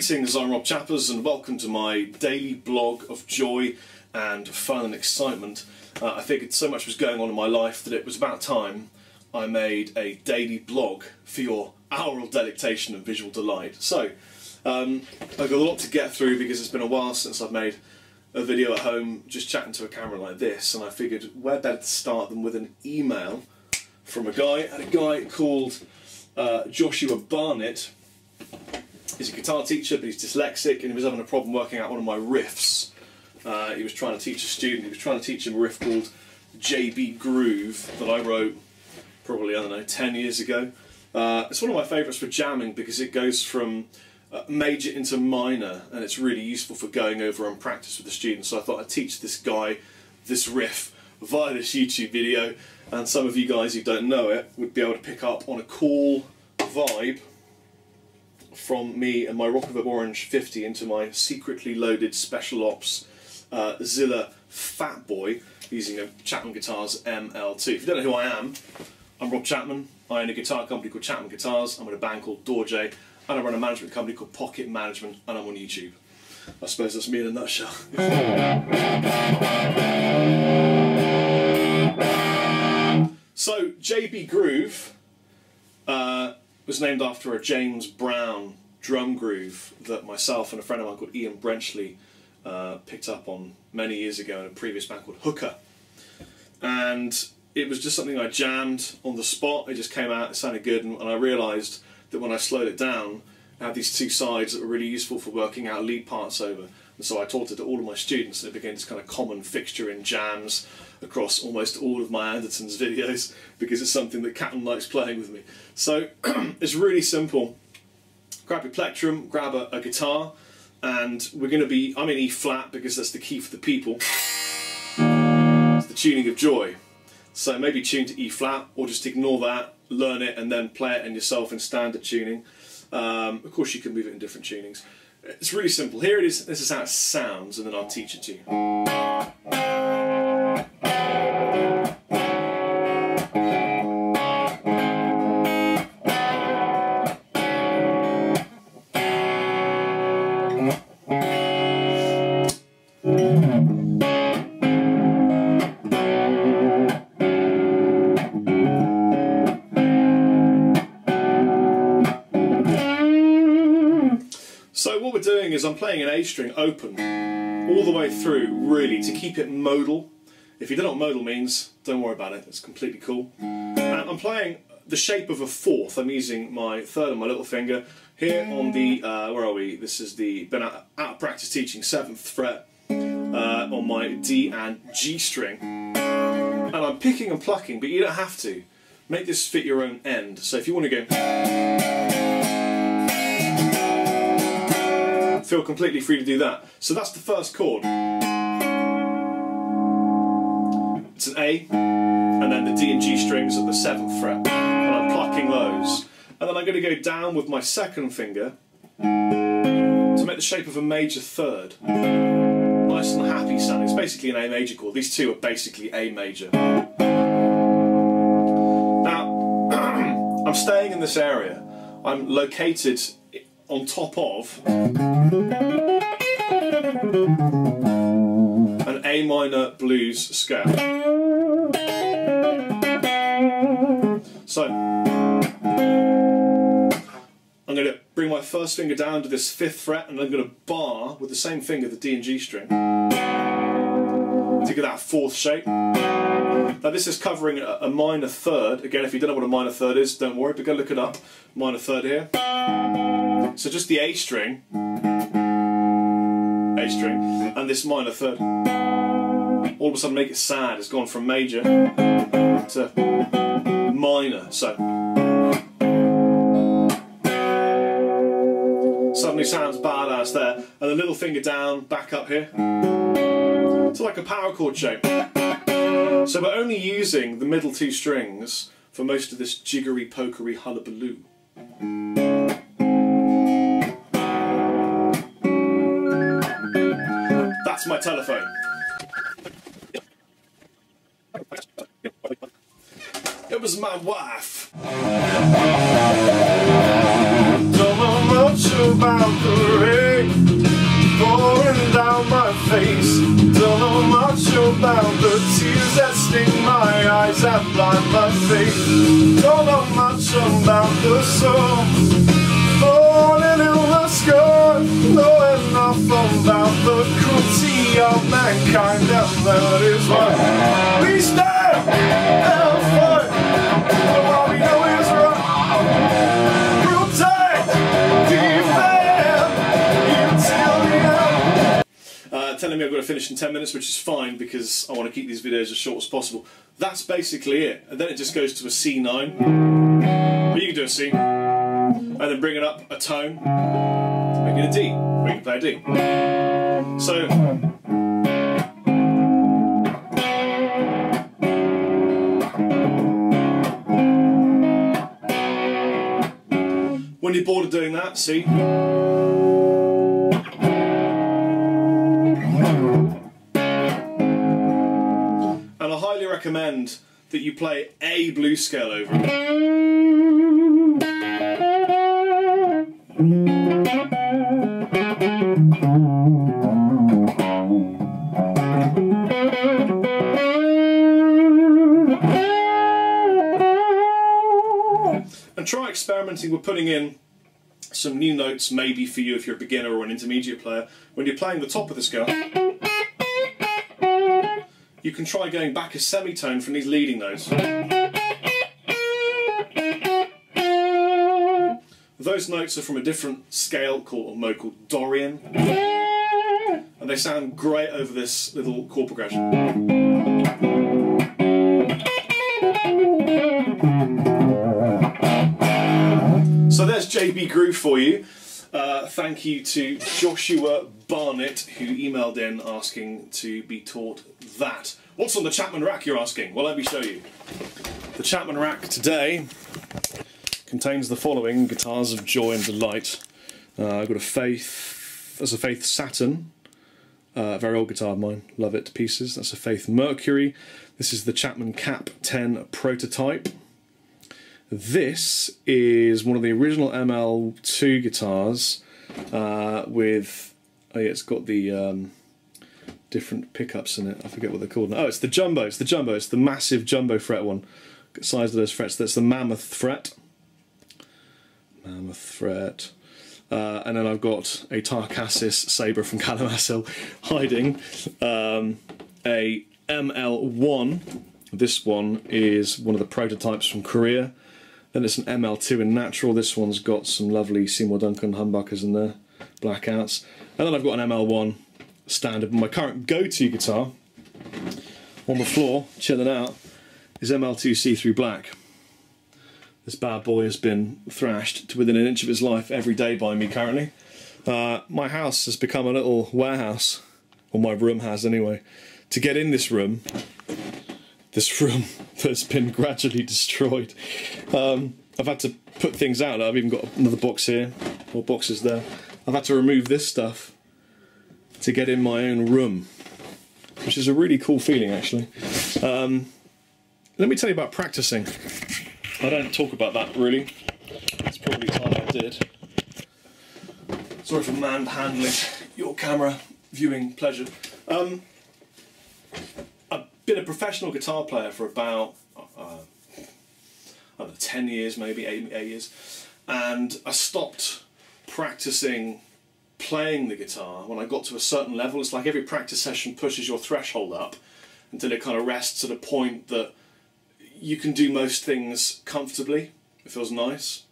Greetings, I'm Rob Chappers and welcome to my daily blog of joy and fun and excitement. I figured so much was going on in my life that it was about time I made a daily blog for your aural delectation and visual delight. So, I've got a lot to get through because it's been a while since I've made a video at home just chatting to a camera like this, and I figured where better to start than with an email from a guy called Joshua Barnett. He's a guitar teacher, but he's dyslexic, and he was having a problem working out one of my riffs. He was trying to teach a student, he was trying to teach him a riff called JB Groove that I wrote probably, I don't know, 10 years ago. It's one of my favourites for jamming because it goes from major into minor, and it's really useful for going over and practice with the students. So I thought I'd teach this guy this riff via this YouTube video, and some of you guys who don't know it would be able to pick up on a cool vibe from me and my Rock of Orange 50 into my secretly loaded Special Ops Zilla Fat Boy using a Chapman Guitars ML2. If you don't know who I am, I'm Rob Chapman. I own a guitar company called Chapman Guitars. I'm in a band called Dorje, and I run a management company called Pocket Management, and I'm on YouTube. I suppose that's me in a nutshell. So, JB Groove was named after a James Brown drum groove that myself and a friend of mine called Ian Brenchley picked up on many years ago in a previous band called Hooker. And it was just something I jammed on the spot. It just came out, it sounded good, and I realised that when I slowed it down, I had these two sides that were really useful for working out lead parts over. And so I taught it to all of my students, and it became this kind of common fixture in jams across almost all of my Andertons videos because it's something that Captain likes playing with me. So it's really simple. Grab your plectrum, grab a guitar, and we're going to be, I'm in E flat because that's the key for the people. It's the tuning of joy. So maybe tune to E flat, or just ignore that, learn it, and then play it in yourself in standard tuning. Of course you can move it in different tunings. It's really simple. Here it is, this is how it sounds, and then I'll teach it to you. So what we're doing is I'm playing an A string open all the way through, really, to keep it modal. If you don't know what modal means, don't worry about it, it's completely cool. And I'm playing the shape of a fourth. I'm using my third and my little finger here on the, where are we? This is the, been out of practice teaching, 7th fret on my D and G string. And I'm picking and plucking, but you don't have to. Make this fit your own end. So if you want to go, feel completely free to do that. So that's the first chord. It's an A, and then the D and G strings at the 7th fret. And I'm plucking those. And then I'm going to go down with my second finger to make the shape of a major third. Nice and happy sounding. It's basically an A major chord. These two are basically A major. Now, I'm staying in this area. I'm located on top of an A minor blues scale. So I'm going to bring my first finger down to this 5th fret, and I'm going to bar with the same finger the D and G string to get that 4th shape. Now this is covering a minor third. Again, if you don't know what a minor third is, don't worry, but go look it up. Minor third here. So just the A string, and this minor third. All of a sudden make it sad. It's gone from major to minor. So suddenly sounds badass there. And the little finger down, back up here. It's like a power chord shape. So we're only using the middle two strings for most of this jiggery pokery hullabaloo. That's my telephone. It was my wife. Don't know much about the rain pouring down my face. Don't know much about the tears that sting my eyes, that blind my faith. Don't know much about the sun falling in the sky. Know enough about the cruelty of mankind, and that is why we stand and fight for what we know is right. Protect, defend, until the end. Telling me I've got to finish in 10 minutes, which is fine because I want to keep these videos as short as possible. That's basically it. And then it just goes to a C9. But you can do a C. And then bring it up a tone, make it a D, or you can play a D. So, when you're bored of doing that, see? And I highly recommend that you play a blues scale over it. And try experimenting with putting in some new notes, maybe for you if you're a beginner or an intermediate player. When you're playing the top of the scale, you can try going back a semitone from these leading notes. Those notes are from a different scale called mode called Dorian, and they sound great over this little chord progression. So there's JB Groove for you. Thank you to Joshua Barnett, who emailed in asking to be taught that. What's on the Chapman rack, you're asking? Well, let me show you. The Chapman rack today contains the following guitars of joy and delight. I've got a Faith, that's a Faith Saturn, very old guitar of mine, love it to pieces. That's a Faith Mercury. This is the Chapman Cap 10 prototype. This is one of the original ML2 guitars with, oh yeah, it's got the different pickups in it. I forget what they're called. Oh, it's the jumbo. It's the jumbo. It's the massive jumbo fret one. Size of those frets. That's the mammoth fret. Mammoth fret. And then I've got a Tarkassis Sabre from Kalamazoo hiding. A ML1. This one is one of the prototypes from Korea. Then it's an ML2 in natural. This one's got some lovely Seymour Duncan humbuckers in there, blackouts. And then I've got an ML1 standard. My current go-to guitar on the floor, chilling out, is ML2 See-Through Black. This bad boy has been thrashed to within an inch of its life every day by me currently. My house has become a little warehouse, or my room has anyway. To get in this room that's been gradually destroyed, I've had to put things out. I've even got another box here, more boxes there. I've had to remove this stuff to get in my own room, which is a really cool feeling actually. Let me tell you about practicing. I don't talk about that really. It's probably time I did. Sorry for manhandling your camera viewing pleasure. I've been a professional guitar player for about I don't know, 10 years, maybe 8 years, and I stopped practicing playing the guitar when I got to a certain level. It's like every practice session pushes your threshold up until it kind of rests at a point that you can do most things comfortably. It feels nice.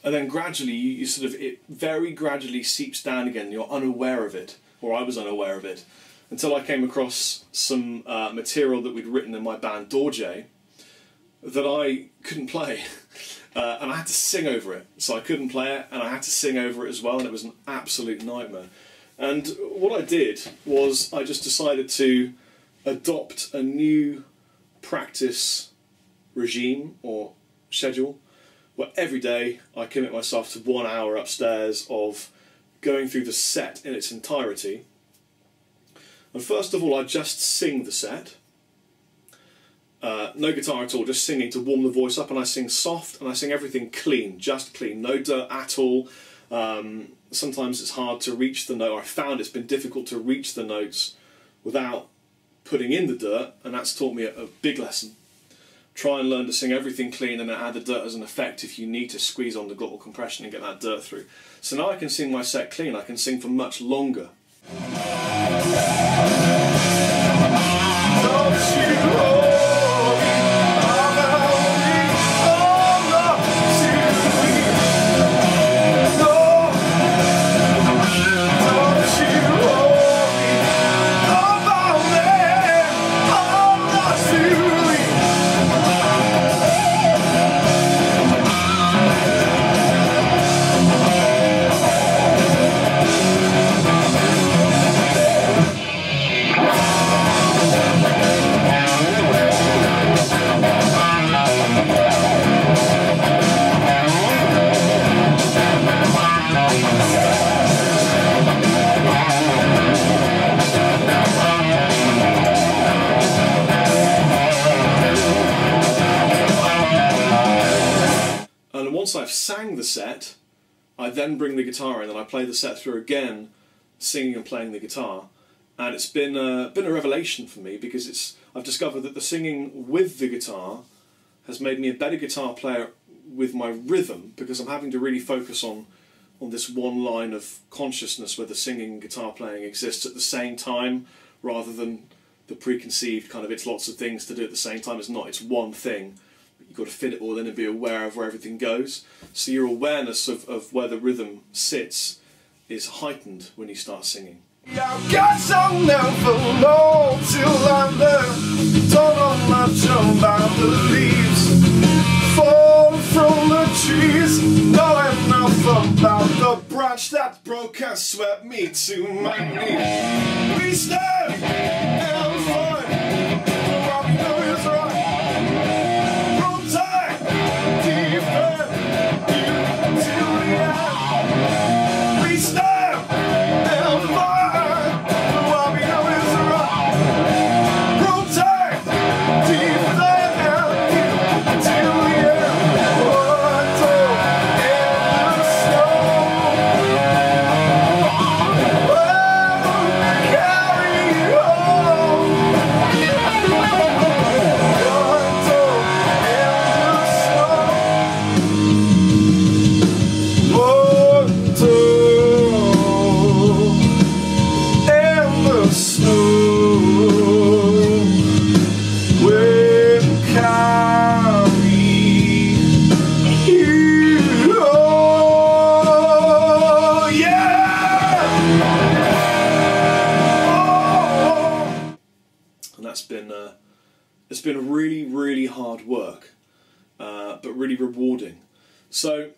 And then gradually, you sort of, it very gradually seeps down again. You're unaware of it, or I was unaware of it, until I came across some material that we'd written in my band Dorje that I couldn't play. And I had to sing over it. So I couldn't play it, and I had to sing over it as well, and it was an absolute nightmare. And what I did was I just decided to adopt a new practice regime or schedule where every day I commit myself to 1 hour upstairs of going through the set in its entirety. And first of all, I just sing the set. No guitar at all, just singing to warm the voice up, and I sing soft and I sing everything clean, just clean, no dirt at all. Sometimes it's hard to reach the note, or I found it's been difficult to reach the notes without putting in the dirt, and that's taught me a big lesson. Try and learn to sing everything clean and then add the dirt as an effect if you need to squeeze on the glottal compression and get that dirt through. So now I can sing my set clean, I can sing for much longer. Once I've sang the set, I then bring the guitar in and I play the set through again, singing and playing the guitar, and it's been a revelation for me, because I've discovered that the singing with the guitar has made me a better guitar player with my rhythm, because I'm having to really focus on this one line of consciousness where the singing and guitar playing exists at the same time, rather than the preconceived kind of it's lots of things to do at the same time. It's not, it's one thing. You've got to fit it all in and be aware of where everything goes. So your awareness of where the rhythm sits is heightened when you start singing. I guess I'll never know till I learn. Don't know much about the leaves fall from the trees. Know enough about the branch that broke and swept me to my knees. We stand and fight for what we know is right. Protect, defend you till the end. We stand and fight for what we know is right. Protect, defend you till the end. Water in the snow. Oh, carry on. And it's been really, really hard work, but really rewarding. So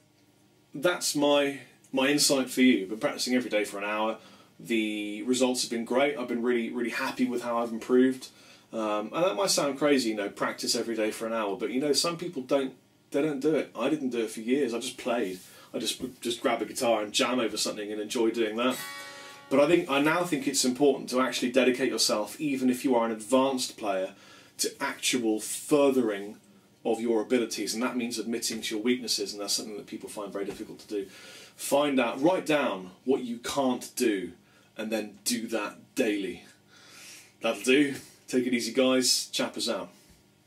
that's my insight for you. I've been practicing every day for an hour. The results have been great. I've been really, really happy with how I've improved. And that might sound crazy, you know, practice every day for an hour, but you know, some people don't do it. I didn't do it for years. I just played. I just grab a guitar and jam over something and enjoy doing that. But I now think it's important to actually dedicate yourself, even if you are an advanced player, to actual furthering of your abilities, and that means admitting to your weaknesses, and that's something that people find very difficult to do. Write down what you can't do, and then do that daily. That'll do. Take it easy, guys. Chappers out.